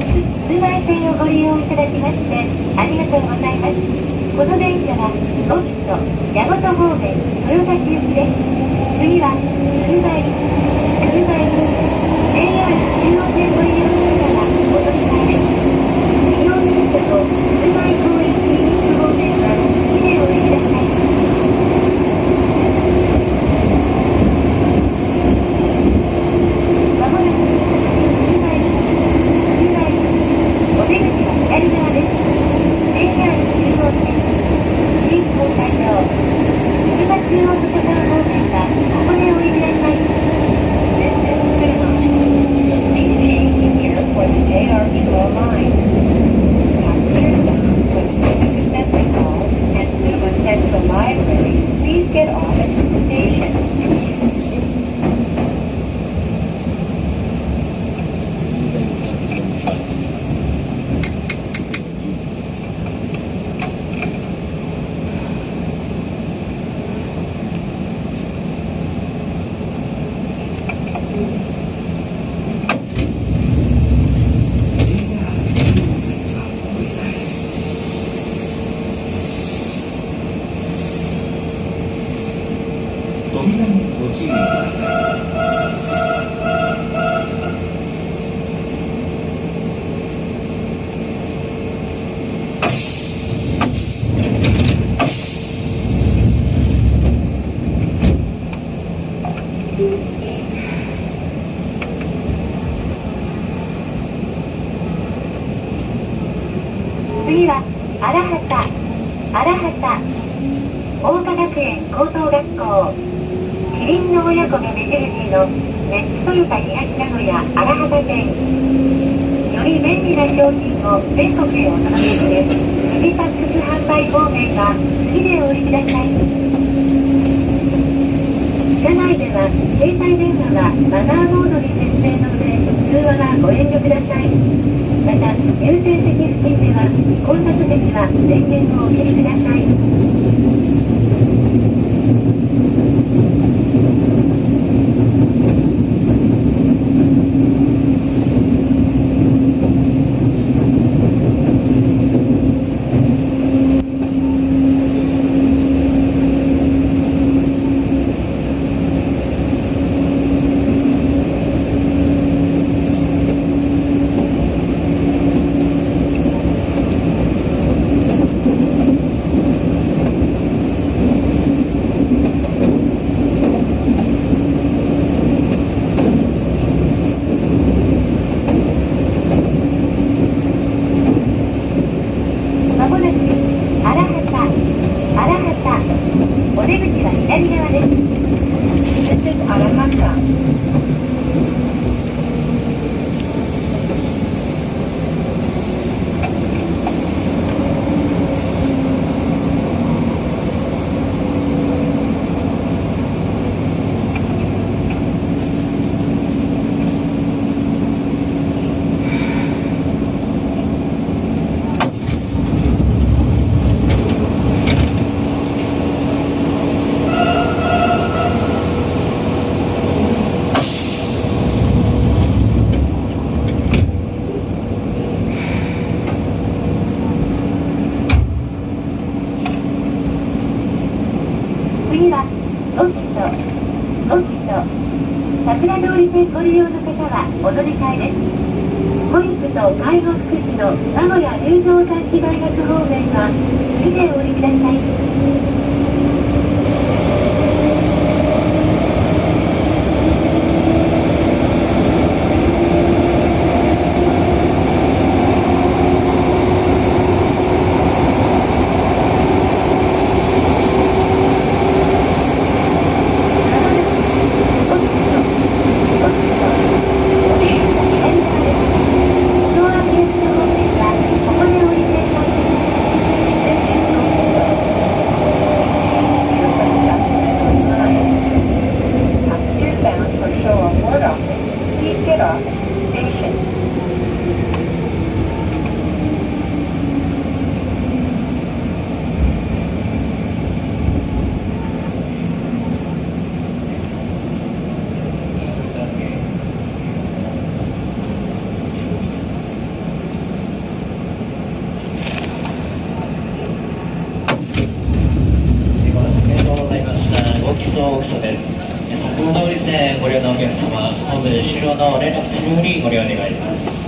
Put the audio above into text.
鉄通内線をご利用いただきましてありがとうございます。この電車はオフィスと矢本方面豊崎行きです。次は通内JR 中央線ご利用の方はお乗り換えです。利用電車と通内広域方面は2でお降りください。まもなくお出口は左側です。JR 中央線新交代場通過中央外側方面はここでお降りください。For the JR Jewel line. Passengers when taking the Central Hall and Cinema Central Library, please get off at the station. 次は荒畑大田学園高等学校キリンの親子の目印のネットトヨタ東名古屋荒畑店より便利な商品を全国へお届けするフジタックス販売方面は次でお降りください。車内では携帯電話はマナーモードに設定の上通話はご遠慮ください。また優先席付近では混雑席は電源をお切りください。桜通り線ご利用の方はお乗り換えです。保育と介護福祉の名古屋龍城短期大学方面は次でお降りください。大きさです。先ほどですね、ご利用のお客様、ホームで終了の連絡するようにご利用願います。